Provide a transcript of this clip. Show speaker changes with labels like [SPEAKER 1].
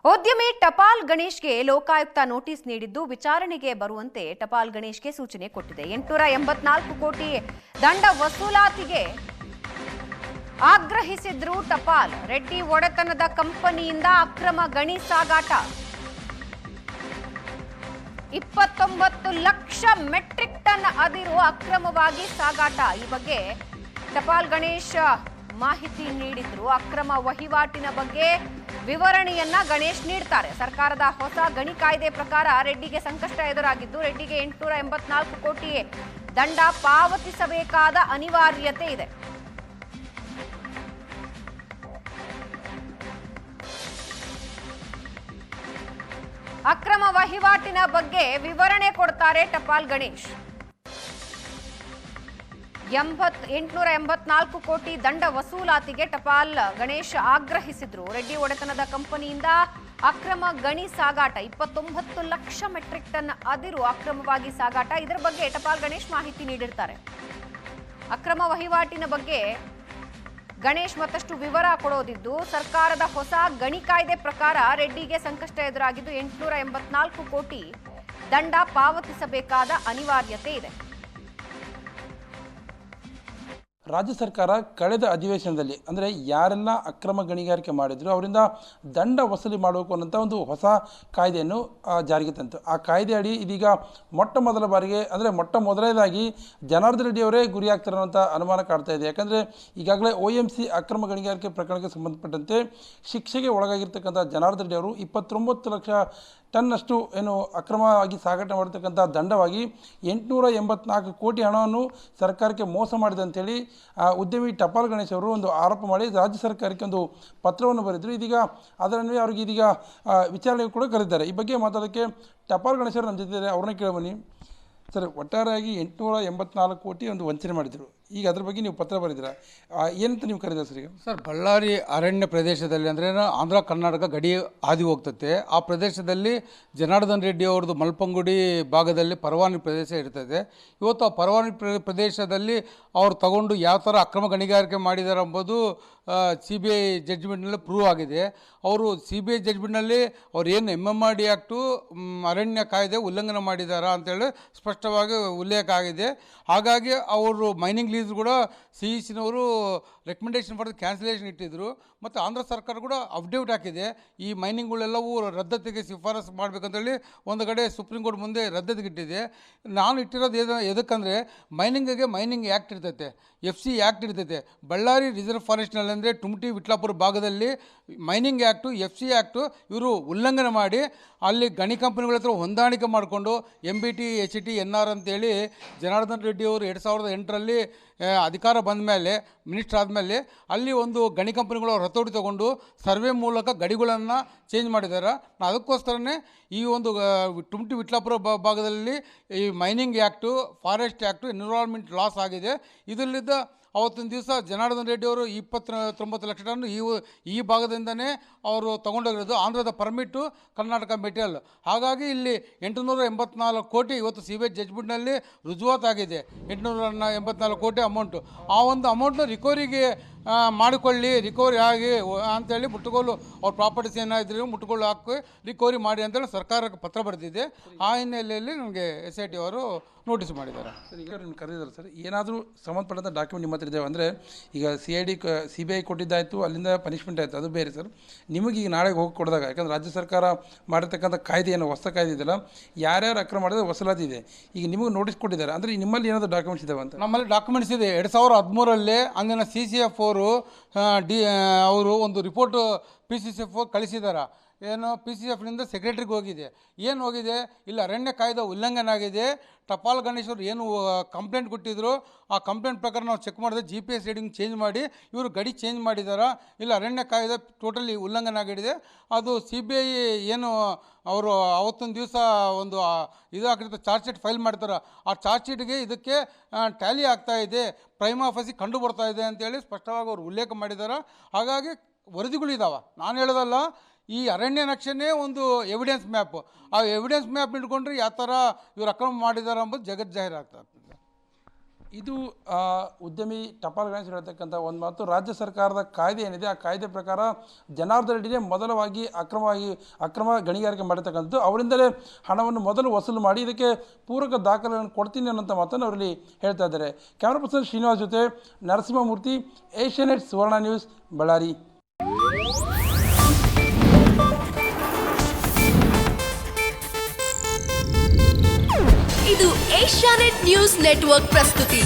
[SPEAKER 1] ಉದ್ಯಮಿ ಟಪಾಲ್ ಗಣೇಶ್ಗೆ ಲೋಕಾಯುಕ್ತ ನೋಟಿಸ್ ನೀಡಿದ್ದು ವಿಚಾರಣೆಗೆ ಬರುವಂತೆ ಟಪಾಲ್ ಗಣೇಶ್ಗೆ ಸೂಚನೆ ಕೊಟ್ಟಿದೆ. 884 ಕೋಟಿ ದಂಡ ವಸೂಲಾತಿಗೆ ಆಗ್ರಹಿಸಿದ್ರು ಟಪಾಲ್. ರೆಡ್ಡಿ ಒಡೆತನದ ಕಂಪನಿಯಿಂದ ಅಕ್ರಮ ಗಣಿ ಸಾಗಾಟ, 29 ಲಕ್ಷ ಮೆಟ್ರಿಕ್ ಟನ್ ಅದಿರು ಅಕ್ರಮವಾಗಿ ಸಾಗಾಟ. ಈ ಬಗ್ಗೆ ಟಪಾಲ್ ಗಣೇಶ್ ಮಾಹಿತಿ ನೀಡಿದ್ರು. ಅಕ್ರಮ ವಹಿವಾಟಿನ ಬಗ್ಗೆ ವಿವರಣೆಯನ್ನ ಗಣೇಶ್ ನೀಡ್ತಾರೆ. ಸರ್ಕಾರದ ಹೊಸ ಗಣಿ ಕಾಯ್ದೆ ಪ್ರಕಾರ ರೆಡ್ಡಿಗೆ ಸಂಕಷ್ಟ ಎದುರಾಗಿದ್ದು, ರೆಡ್ಡಿಗೆ 884 ಕೋಟಿ ದಂಡ ಪಾವತಿಸಬೇಕಾದ ಅನಿವಾರ್ಯತೆ ಇದೆ. ಅಕ್ರಮ ವಹಿವಾಟಿನ ಬಗ್ಗೆ ವಿವರಣೆ ಕೊಡ್ತಾರೆ ಟಪಾಲ್ ಗಣೇಶ್. 884 ಕೋಟಿ ದಂಡ ವಸೂಲಾತಿಗೆ ಟಪಾಲ್ ಗಣೇಶ್ ಆಗ್ರಹಿಸಿದ್ರು. ರೆಡ್ಡಿ ಒಡೆತನದ ಕಂಪನಿಯಿಂದ ಅಕ್ರಮ ಗಣಿ ಸಾಗಾಟ, 29 ಲಕ್ಷ ಮೆಟ್ರಿಕ್ ಟನ್ ಅದಿರು ಅಕ್ರಮವಾಗಿ ಸಾಗಾಟ. ಇದರ ಬಗ್ಗೆ ಟಪಾಲ್ ಗಣೇಶ್ ಮಾಹಿತಿ ನೀಡಿರ್ತಾರೆ. ಅಕ್ರಮ ವಹಿವಾಟಿನ ಬಗ್ಗೆ ಗಣೇಶ್ ಮತ್ತಷ್ಟು ವಿವರ ಕೊಡೋದಿದ್ದು, ಸರ್ಕಾರದ ಹೊಸ ಗಣಿ ಕಾಯ್ದೆ ಪ್ರಕಾರ ರೆಡ್ಡಿಗೆ ಸಂಕಷ್ಟ ಎದುರಾಗಿದ್ದು 884 ಕೋಟಿ ದಂಡ ಪಾವತಿಸಬೇಕಾದ ಅನಿವಾರ್ಯತೆ ಇದೆ.
[SPEAKER 2] ರಾಜ್ಯ ಸರ್ಕಾರ ಕಳೆದ ಅಧಿವೇಶನದಲ್ಲಿ ಅಂದರೆ ಯಾರೆಲ್ಲ ಅಕ್ರಮ ಗಣಿಗಾರಿಕೆ ಮಾಡಿದ್ರು ಅವರಿಂದ ದಂಡ ವಸೂಲಿ ಮಾಡಬೇಕು ಅನ್ನೋಂಥ ಒಂದು ಹೊಸ ಕಾಯ್ದೆಯನ್ನು ಜಾರಿಗೆ ತಂತು. ಆ ಕಾಯ್ದೆ ಅಡಿ ಇದೀಗ ಮೊಟ್ಟ ಮೊದಲನೇದಾಗಿ ಜನಾರ್ದನ್ ರೆಡ್ಡಿ ಅವರೇ ಗುರಿಯಾಗ್ತಾರೆ ಅನ್ನೋಂಥ ಅನುಮಾನ ಕಾಡ್ತಾ ಇದೆ. ಯಾಕಂದರೆ ಈಗಾಗಲೇ OMC ಅಕ್ರಮ ಗಣಿಗಾರಿಕೆ ಪ್ರಕರಣಕ್ಕೆ ಸಂಬಂಧಪಟ್ಟಂತೆ ಶಿಕ್ಷೆಗೆ ಒಳಗಾಗಿರ್ತಕ್ಕಂಥ ಜನಾರ್ದನ್ ರೆಡ್ಡಿ ಅವರು 29 ಲಕ್ಷ ಟನ್ನಷ್ಟು ಏನು ಅಕ್ರಮವಾಗಿ ಸಾಗಾಟ ಮಾಡಿರ್ತಕ್ಕಂಥ ದಂಡವಾಗಿ 884 ಕೋಟಿ ಹಣವನ್ನು ಸರ್ಕಾರಕ್ಕೆ ಮೋಸ ಮಾಡಿದೆ ಅಂತೇಳಿ ಉದ್ಯಮಿ ಟಪಾಲ್ ಗಣೇಶ್ ಅವರು ಒಂದು ಆರೋಪ ಮಾಡಿ ರಾಜ್ಯ ಸರ್ಕಾರಕ್ಕೆ ಒಂದು ಪತ್ರವನ್ನು ಬರೆದರು. ಇದೀಗ ಅದರಲ್ಲಿ ಅವರಿಗೆ ಇದೀಗ ವಿಚಾರಣೆಗೆ ಕೂಡ ಕರೆದಿದ್ದಾರೆ. ಈ ಬಗ್ಗೆ ಮಾತಾಡೋಕ್ಕೆ ಟಪಾಲ್ ಗಣೇಶ್ ಅವರು ನಮ್ಮ ಜೊತೆ ಅವ್ರನ್ನ ಕೇಳಬನ್ನಿ. ಸರ್, ಒಟ್ಟಾರೆಯಾಗಿ 884 ಕೋಟಿ ಒಂದು ವಂಚನೆ ಮಾಡಿದರು. ಈಗ ಅದ್ರ ಬಗ್ಗೆ ನೀವು ಪತ್ರ ಬರೆದಿರಾ, ಏನಂತ ನೀವು ಕರೆದ ಸರ್? ಈಗ
[SPEAKER 3] ಸರ್, ಬಳ್ಳಾರಿ ಅರಣ್ಯ ಪ್ರದೇಶದಲ್ಲಿ ಅಂದರೆ ಆಂಧ್ರ ಕರ್ನಾಟಕ ಗಡಿ ಹಾದಿ ಹೋಗ್ತದೆ. ಆ ಪ್ರದೇಶದಲ್ಲಿ ಜನಾರ್ದನ್ ರೆಡ್ಡಿ ಅವ್ರದ್ದು ಮಲ್ಪಂಗುಡಿ ಭಾಗದಲ್ಲಿ ಪರವಾನಗಿ ಪ್ರದೇಶ ಇರ್ತದೆ. ಇವತ್ತು ಆ ಪರವಾನಗಿ ಪ್ರದೇಶದಲ್ಲಿ ಅವ್ರು ತಗೊಂಡು ಯಾವ ಥರ ಅಕ್ರಮ ಗಣಿಗಾರಿಕೆ ಮಾಡಿದ್ದಾರೆ ಎಂಬುದು CBI ಜಡ್ಜ್ಮೆಂಟ್ನಲ್ಲಿ ಪ್ರೂವ್ ಆಗಿದೆ. ಅವರು CBI ಜಡ್ಜ್ಮೆಂಟ್ನಲ್ಲಿ ಅವ್ರು ಏನು MMRD ಆ್ಯಕ್ಟು ಅರಣ್ಯ ಕಾಯ್ದೆ ಉಲ್ಲಂಘನೆ ಮಾಡಿದಾರಾ ಅಂತೇಳಿ ಸ್ಪಷ್ಟವಾಗಿ ಉಲ್ಲೇಖ ಆಗಿದೆ. ಹಾಗಾಗಿ ಅವರು ಮೈನಿಂಗ್ ಲೀಸ್ ಕೂಡ CECನವರು ರೆಕಮೆಂಡೇಷನ್ ಪಡೆದು ಕ್ಯಾನ್ಸಲೇಷನ್ ಇಟ್ಟಿದ್ದರು. ಮತ್ತು ಆಂಧ್ರ ಸರ್ಕಾರ ಕೂಡ ಅಫಿಡೇವಿಟ್ ಹಾಕಿದೆ. ಈ ಮೈನಿಂಗ್ಗಳೆಲ್ಲವೂ ರದ್ದತಿಗೆ ಶಿಫಾರಸು ಮಾಡಬೇಕಂತೇಳಿ ಒಂದು ಕಡೆ ಸುಪ್ರೀಂ ಕೋರ್ಟ್ ಮುಂದೆ ರದ್ದತಿಗಿಟ್ಟಿದೆ. ನಾನು ಇಟ್ಟಿರೋದು ಎದಕ್ಕಂದರೆ ಮೈನಿಂಗಿಗೆ ಮೈನಿಂಗ್ ಆ್ಯಕ್ಟ್ ಇರ್ತೈತೆ, FC ಆ್ಯಕ್ಟ್ ಇರ್ತೈತೆ. ಬಳ್ಳಾರಿ ರಿಸರ್ವ್ ಫಾರೆಸ್ಟ್ನಲ್ಲಿ ಅಂದರೆ ಟುಮಟಿ ವಿಟ್ಲಾಪುರ ಭಾಗದಲ್ಲಿ ಮೈನಿಂಗ್ ಆ್ಯಕ್ಟು FC ಆ್ಯಕ್ಟು ಇವರು ಉಲ್ಲಂಘನೆ ಮಾಡಿ ಅಲ್ಲಿ ಗಣಿ ಕಂಪನಿಗಳ ಹತ್ರ ಹೊಂದಾಣಿಕೆ ಮಾಡಿಕೊಂಡು MBT HT NR ಅಂತೇಳಿ ಜನಾರ್ದನ್ ರೆಡ್ಡಿ ಅವರು 2008ರಲ್ಲಿ ಅಧಿಕಾರ ಬಂದ ಮೇಲೆ ಮಿನಿಸ್ಟರ್ ಆದಮೇಲೆ ಅಲ್ಲಿ ಒಂದು ಗಣಿ ಕಂಪನಿಗಳು ಅವ್ರ ಹತೋಟಿ ತೊಗೊಂಡು ಸರ್ವೆ ಮೂಲಕ ಗಡಿಗಳನ್ನು ಚೇಂಜ್ ಮಾಡಿದ್ದಾರೆ. ಅದಕ್ಕೋಸ್ಕರನೇ ಈ ಒಂದು ಟುಮಟಿ ವಿಟ್ಲಾಪುರ ಭಾಗದಲ್ಲಿ ಈ mining act, forest act, environment loss ಆಗಿದೆ. ಇದರಲ್ಲಿದ್ದ ಅವತ್ತಿನ ದಿವಸ ಜನಾರ್ದನ್ ರೆಡ್ಡಿ ಅವರು 29 ಲಕ್ಷ ಟನ್ ಈ ಭಾಗದಿಂದನೇ ಅವರು ತೊಗೊಂಡೋಗಿರೋದು. ಆಂಧ್ರದ ಪರ್ಮಿಟ್ಟು, ಕರ್ನಾಟಕ ಮೆಟೀರಿಯಲ್. ಹಾಗಾಗಿ ಇಲ್ಲಿ 884 ಕೋಟಿ ಇವತ್ತು CBI ಜಡ್ಜ್ಮೆಂಟ್ನಲ್ಲಿ ರುಜುವಾತಾಗಿದೆ. 884 ಕೋಟಿ ಅಮೌಂಟು. ಆ ಒಂದು ಅಮೌಂಟ್ನ ರಿಕವರಿಗೆ ಮಾಡಿಕೊಳ್ಳಿ, ರಿಕವರಿ ಆಗಿ ಅಂತೇಳಿ ಮುಟ್ಟುಗೋಲು ಅವ್ರ ಪ್ರಾಪರ್ಟೀಸ್ ಏನಾದರೂ ಮುಟ್ಟುಗೋಲು ಹಾಕಿ ರಿಕವರಿ ಮಾಡಿ ಅಂತೇಳಿ ಸರ್ಕಾರಕ್ಕೆ ಪತ್ರ ಬರೆದಿದೆ. ಆ ಹಿನ್ನೆಲೆಯಲ್ಲಿ ನಮಗೆ SIT ಅವರು ನೋಟಿಸ್ ಮಾಡಿದ್ದಾರೆ.
[SPEAKER 2] ಸರ್, ಈಗ ನೀವು ಕರೆದಿದ್ದಾರೆ ಸರ್, ಏನಾದರೂ ಸಂಬಂಧಪಟ್ಟಂಥ ಡಾಕ್ಯುಮೆಂಟ್ ನಿಮ್ಮ ಹತ್ರ ಇದ್ದಾವೆ ಅಂದರೆ ಈಗ CBI ಕೊಟ್ಟಿದ್ದಾಯಿತು, ಅಲ್ಲಿಂದ ಪನಿಷ್ಮೆಂಟ್ ಆಯಿತು, ಅದು ಬೇರೆ ಸರ್. ನಿಮಗೆ ಈಗ ನಾಳೆಗೆ ಹೋಗಿ ಕೊಡಿದಾಗ, ಯಾಕಂದರೆ ರಾಜ್ಯ ಸರ್ಕಾರ ಮಾಡಿರ್ತಕ್ಕಂಥ ಕಾಯ್ದೆ ಏನು ಹೊಸ ಕಾಯ್ದೆ ಇದೆಯಲ್ಲ, ಯಾರ್ಯಾರು ಅಕ್ರಮ ಮಾಡಿದ್ರೆ ವಸೂಲಾತಿ ಇದೆ. ಈಗ ನಿಮಗೆ ನೋಟಿಸ್ ಕೊಟ್ಟಿದ್ದಾರೆ ಅಂದರೆ ನಿಮ್ಮಲ್ಲಿ ಏನಾದರೂ ಡಾಕ್ಯುಮೆಂಟ್ಸ್ ಇದ್ದಾವೆ ಅಂತ?
[SPEAKER 3] ನಮ್ಮಲ್ಲಿ ಡಾಕ್ಯುಮೆಂಟ್ಸ್ ಇದೆ. 2013ರಲ್ಲಿ ಅಂದಿನ CCF ಅವರು ಒಂದು ರಿಪೋರ್ಟ್ PCCF ಕಳಿಸಿದ್ದಾರೆ. ಏನು PCFನಿಂದ ಸೆಕ್ರೆಟ್ರಿಗೆ ಹೋಗಿದೆ. ಏನು ಹೋಗಿದೆ, ಇಲ್ಲ ಅರಣ್ಯ ಕಾಯ್ದೆ ಉಲ್ಲಂಘನೆ ಆಗಿದೆ. ಟಪಾಲ್ ಗಣೇಶ್ ಅವರು ಏನು ಕಂಪ್ಲೇಂಟ್ ಕೊಟ್ಟಿದ್ರು, ಆ ಕಂಪ್ಲೇಂಟ್ ಪ್ರಕಾರ ನಾವು ಚೆಕ್ ಮಾಡಿದ್ರೆ GPS ರೀಡಿಂಗ್ ಚೇಂಜ್ ಮಾಡಿ ಇವರು ಗಡಿ ಚೇಂಜ್ ಮಾಡಿದ್ದಾರೆ. ಇಲ್ಲ ಅರಣ್ಯ ಕಾಯ್ದೆ ಟೋಟಲಿ ಉಲ್ಲಂಘನೆ ಆಗಿದೆ. ಅದು CBI ಏನು ಅವರು ಅವತ್ತೊಂದು ದಿವಸ ಒಂದು ಇದು ಹಾಕಿರ್ತಾರೆ, ಚಾರ್ಜ್ ಶೀಟ್ ಫೈಲ್ ಮಾಡ್ತಾರೆ. ಆ ಚಾರ್ಜ್ ಶೀಟ್ಗೆ ಇದಕ್ಕೆ ಟ್ಯಾಲಿ ಆಗ್ತಾ ಇದೆ, ಪ್ರೈಮಾ ಫಸಿ ಕಂಡು ಬರ್ತಾ ಇದೆ ಅಂತೇಳಿ ಸ್ಪಷ್ಟವಾಗಿ ಅವರು ಉಲ್ಲೇಖ ಮಾಡಿದ್ದಾರೆ. ಹಾಗಾಗಿ ವರದಿಗಳಿದ್ದಾವೆ, ನಾನು ಹೇಳೋದಲ್ಲ. ಈ ಅರಣ್ಯ ನಕ್ಷೆನೇ ಒಂದು ಎವಿಡೆನ್ಸ್ ಮ್ಯಾಪ್. ಆ ಎವಿಡೆನ್ಸ್ ಮ್ಯಾಪ್ ಇಟ್ಕೊಂಡ್ರೆ ಯಾವ ಥರ ಇವರು ಅಕ್ರಮ ಮಾಡಿದ್ದಾರೆ ಅಂಬುದು ಜಗತ್ ಜಾಹೀರಾಗ್ತದೆ.
[SPEAKER 2] ಇದು ಉದ್ಯಮಿ ಟಪಾಲ್ ಗಣೇಶ್ ಹೇಳ್ತಕ್ಕಂಥ ಒಂದು ಮಾತು. ರಾಜ್ಯ ಸರ್ಕಾರದ ಕಾಯ್ದೆ ಏನಿದೆ ಆ ಕಾಯ್ದೆ ಪ್ರಕಾರ ಜನಾರ್ದನ್ ರೆಡ್ಡಿನೇ ಮೊದಲವಾಗಿ ಅಕ್ರಮ ಗಣಿಗಾರಿಕೆ ಮಾಡಿರ್ತಕ್ಕಂಥದ್ದು. ಅವರಿಂದಲೇ ಹಣವನ್ನು ಮೊದಲು ವಸೂಲು ಮಾಡಿ ಇದಕ್ಕೆ ಪೂರಕ ದಾಖಲೆಗಳನ್ನು ಕೊಡ್ತೀನಿ ಅನ್ನೋಂಥ ಮಾತನ್ನು ಅವರಲ್ಲಿ ಹೇಳ್ತಾ ಇದ್ದಾರೆ. ಕ್ಯಾಮರಾ ಪರ್ಸನ್ ಶ್ರೀನಿವಾಸ್ ಜೊತೆ ನರಸಿಂಹಮೂರ್ತಿ, ಏಷ್ಯಾನೆಟ್ ಸುವರ್ಣ ನ್ಯೂಸ್, ಬಳ್ಳಾರಿ.
[SPEAKER 4] ಇದು ಏಷ್ಯಾನೆಟ್ ನ್ಯೂಸ್ ನೆಟ್ವರ್ಕ್ ಪ್ರಸ್ತುತಿ.